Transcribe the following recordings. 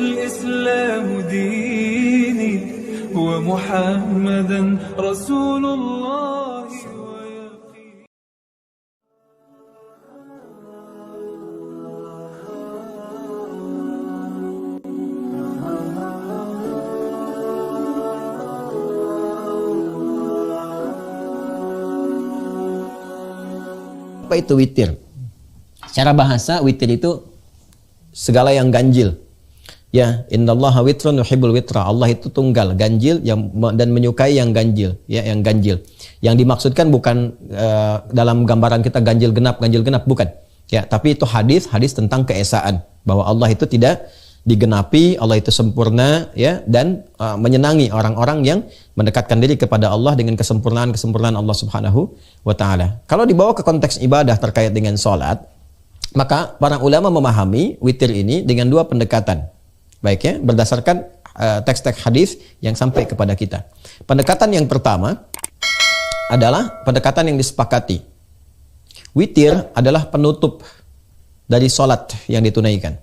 الإسلام ديني ومحمدا رسول الله ويقين. Apa itu witir? Secara bahasa witir itu segala yang ganjil. Ya, innallaha witrun yuhibbul witra. Allah itu tunggal, ganjil dan menyukai yang ganjil, ya, yang ganjil. Yang dimaksudkan bukan dalam gambaran kita ganjil genap, bukan. Ya, tapi itu hadis tentang keesaan bahwa Allah itu tidak digenapi, Allah itu sempurna, ya, dan menyenangi orang-orang yang mendekatkan diri kepada Allah dengan kesempurnaan Allah Subhanahu wa taala. Kalau dibawa ke konteks ibadah terkait dengan salat, maka para ulama memahami witir ini dengan dua pendekatan. Baik ya, berdasarkan teks-teks hadis yang sampai kepada kita. Pendekatan yang pertama adalah pendekatan yang disepakati. Witir adalah penutup dari salat yang ditunaikan.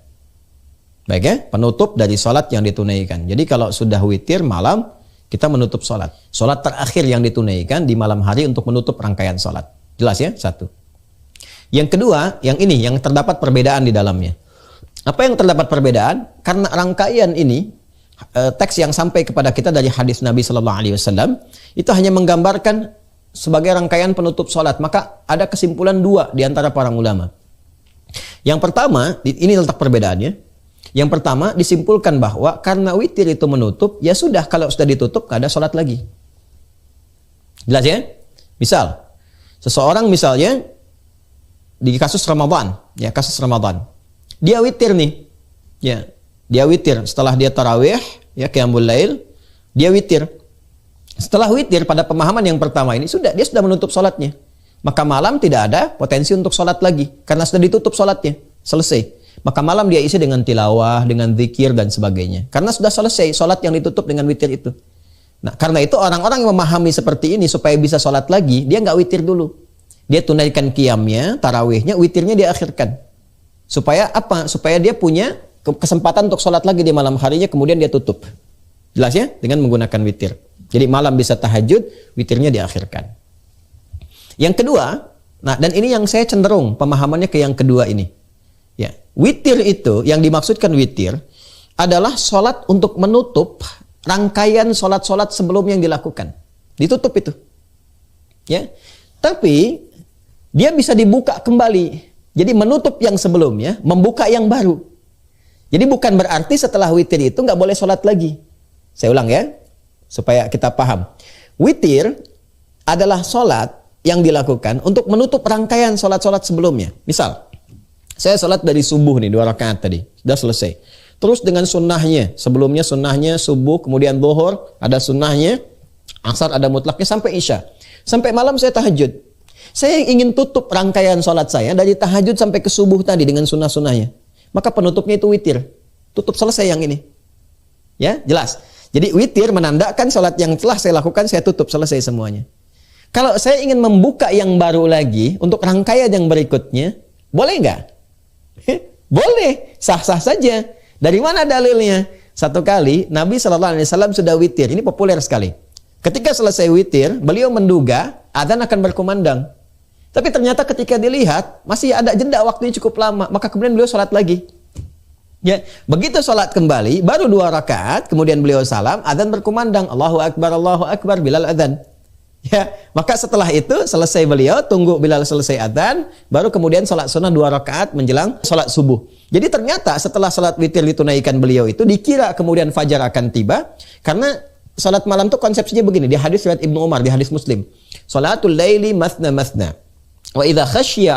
Baik ya, penutup dari salat yang ditunaikan. Jadi kalau sudah witir malam, kita menutup salat. Salat terakhir yang ditunaikan di malam hari untuk menutup rangkaian salat. Jelas ya? Satu. Yang kedua, yang ini yang terdapat perbedaan di dalamnya. Apa yang terdapat perbedaan? Karena rangkaian ini, teks yang sampai kepada kita dari hadis Nabi Sallallahu Alaihi Wasallam itu hanya menggambarkan sebagai rangkaian penutup salat. Maka ada kesimpulan dua di antara para ulama. Yang pertama, ini letak perbedaannya. Yang pertama disimpulkan bahwa karena witir itu menutup, ya sudah, kalau sudah ditutup gak ada salat lagi. Jelas ya? Misal, seseorang misalnya di kasus Ramadan, ya kasus Ramadan. Dia witir nih, ya, dia witir setelah dia tarawih, ya qiyamul lail, dia witir. Setelah witir pada pemahaman yang pertama ini dia sudah menutup salatnya. Maka malam tidak ada potensi untuk salat lagi karena sudah ditutup salatnya, selesai. Maka malam dia isi dengan tilawah, dengan zikir dan sebagainya. Karena sudah selesai salat yang ditutup dengan witir itu. Nah, karena itu orang-orang yang memahami seperti ini supaya bisa salat lagi, dia nggak witir dulu. Dia tunaikan qiyamnya, tarawihnya, witirnya dia akhirkan. Supaya apa? Supaya dia punya kesempatan untuk sholat lagi di malam harinya, kemudian dia tutup. Jelas ya? Dengan menggunakan witir. Jadi malam bisa tahajud, witirnya diakhirkan. Yang kedua, nah dan ini yang saya cenderung pemahamannya ke yang kedua ini. Ya, witir itu, yang dimaksudkan witir, adalah sholat untuk menutup rangkaian sholat-sholat sebelum yang dilakukan. Ditutup itu. Ya, tapi dia bisa dibuka kembali. Jadi menutup yang sebelumnya, membuka yang baru. Jadi bukan berarti setelah witir itu nggak boleh sholat lagi. Saya ulang ya, supaya kita paham. Witir adalah sholat yang dilakukan untuk menutup rangkaian sholat-sholat sebelumnya. Misal, saya sholat dari subuh nih, 2 rakaat tadi, sudah selesai. Terus dengan sunnahnya, sebelumnya sunnahnya subuh, kemudian zuhur, ada sunnahnya, asar ada mutlaknya, sampai isya. Sampai malam saya tahajud. Saya ingin tutup rangkaian sholat saya dari tahajud sampai ke subuh tadi dengan sunnah-sunnahnya. Maka penutupnya itu witir. Tutup selesai yang ini. Ya, jelas. Jadi witir menandakan sholat yang telah saya lakukan, saya tutup selesai semuanya. Kalau saya ingin membuka yang baru lagi untuk rangkaian yang berikutnya, boleh nggak? Boleh, sah-sah saja. Dari mana dalilnya? Satu kali Nabi SAW sudah witir. Ini populer sekali. Ketika selesai witir, beliau menduga adzan akan berkumandang. Tapi ternyata ketika dilihat, masih ada jeda waktunya cukup lama. Maka kemudian beliau sholat lagi. Ya, begitu sholat kembali, baru 2 rakaat, kemudian beliau salam, adzan berkumandang. Allahu Akbar, Bilal adzan. Ya, maka setelah itu selesai beliau, tunggu Bilal selesai adzan, baru kemudian sholat sunnah 2 rakaat menjelang sholat subuh. Jadi ternyata setelah sholat witir ditunaikan beliau itu, dikira kemudian fajar akan tiba, karena sholat malam itu konsepsinya begini, di hadis riwayat Ibnu Umar, di hadis Muslim. Sholatul laili mathna. Wa idza khasyiya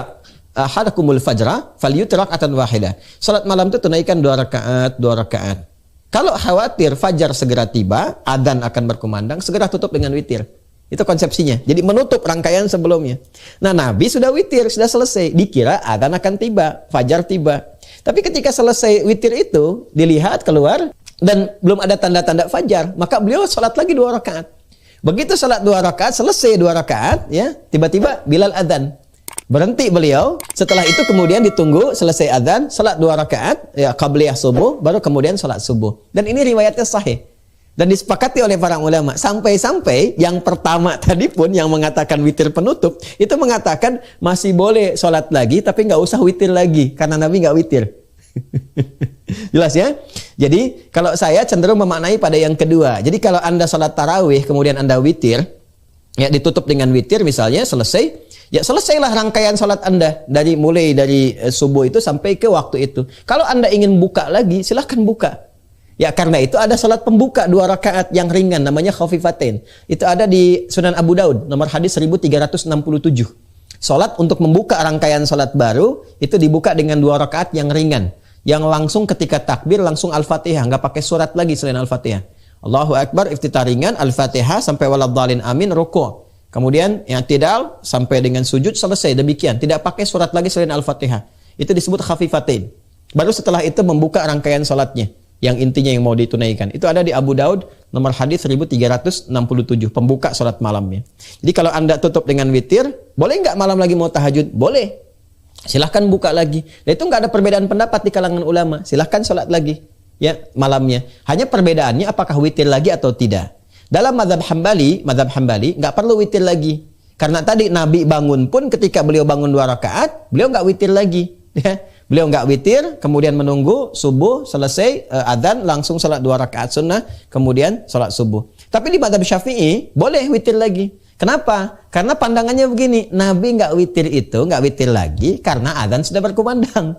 ahadakumul fajra falyutir raka'atan wahidah. Salat malam itu tunaikan 2 rakaat. Kalau khawatir fajar segera tiba, adzan akan berkumandang, segera tutup dengan witir. Itu konsepsinya. Jadi menutup rangkaian sebelumnya. Nah, Nabi sudah witir, sudah selesai. Dikira adzan akan tiba, fajar tiba. Tapi ketika selesai witir itu, dilihat keluar dan belum ada tanda-tanda fajar, maka beliau salat lagi 2 rakaat. Begitu salat 2 rakaat, selesai 2 rakaat, ya, tiba-tiba Bilal adzan. Berhenti beliau. Setelah itu kemudian ditunggu selesai azan, salat 2 rakaat, ya qabliyah subuh, baru kemudian salat subuh. Dan ini riwayatnya sahih. Dan disepakati oleh para ulama. Sampai-sampai yang pertama tadi pun yang mengatakan witir penutup, itu mengatakan masih boleh salat lagi, tapi nggak usah witir lagi, karena Nabi nggak witir. Jelas ya? Jadi kalau saya cenderung memaknai pada yang kedua. Jadi kalau Anda salat tarawih, kemudian Anda witir, ya ditutup dengan witir misalnya, selesai. Ya selesailah rangkaian salat Anda mulai dari subuh itu sampai ke waktu itu. Kalau Anda ingin buka lagi, silahkan buka. Ya karena itu ada salat pembuka 2 rakaat yang ringan namanya khafifatain. Itu ada di Sunan Abu Daud nomor hadis 1367. Salat untuk membuka rangkaian salat baru itu dibuka dengan 2 rakaat yang ringan, yang langsung ketika takbir langsung Al-Fatihah, nggak pakai surat lagi selain Al-Fatihah. Allahu Akbar, iftitah ringan, Al-Fatihah sampai waladhdallin amin, ruku'. Kemudian yang i'tidal sampai dengan sujud, selesai demikian. Tidak pakai surat lagi selain Al-Fatihah. Itu disebut khafifatain. Baru setelah itu membuka rangkaian salatnya. Yang intinya yang mau ditunaikan. Itu ada di Abu Daud nomor hadis 1367. Pembuka salat malamnya. Jadi kalau Anda tutup dengan witir, boleh nggak malam lagi mau tahajud? Boleh. Silahkan buka lagi. Dan itu nggak ada perbedaan pendapat di kalangan ulama. Silahkan salat lagi. Ya malamnya. Hanya perbedaannya apakah witir lagi atau tidak. Dalam mazhab Hambali nggak perlu witir lagi. Karena tadi Nabi bangun pun ketika beliau bangun 2 rakaat, beliau nggak witir lagi. Ya. Beliau nggak witir, kemudian menunggu subuh selesai adzan langsung salat 2 rakaat sunnah, kemudian salat subuh. Tapi di mazhab Syafi'i boleh witir lagi. Kenapa? Karena pandangannya begini, Nabi nggak witir lagi karena adzan sudah berkumandang.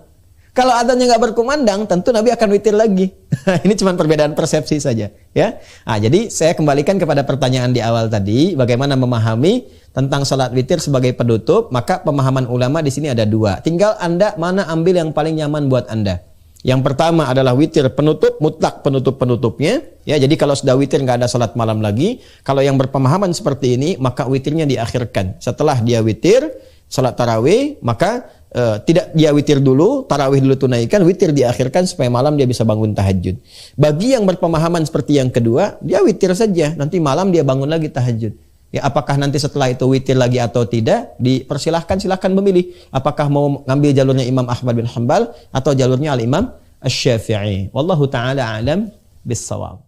Kalau adzannya nggak berkumandang, tentu Nabi akan witir lagi. Ini cuma perbedaan persepsi saja, ya. Nah, jadi saya kembalikan kepada pertanyaan di awal tadi, bagaimana memahami tentang salat witir sebagai penutup. Maka pemahaman ulama di sini ada 2. Tinggal Anda mana ambil yang paling nyaman buat Anda. Yang pertama adalah witir penutup, mutlak penutup-penutupnya. Ya, jadi kalau sudah witir nggak ada salat malam lagi. Kalau yang berpemahaman seperti ini, maka witirnya diakhirkan. Setelah dia witir, salat tarawih, maka tidak dia witir dulu, tarawih dulu tunaikan, witir diakhirkan supaya malam dia bisa bangun tahajud. Bagi yang berpemahaman seperti yang kedua, dia witir saja, nanti malam dia bangun lagi tahajud. Ya, apakah nanti setelah itu witir lagi atau tidak, silahkan memilih. Apakah mau ngambil jalurnya Imam Ahmad bin Hanbal atau jalurnya Al-Imam Asy-Syafi'i. Wallahu ta'ala a'lam bis-shawab.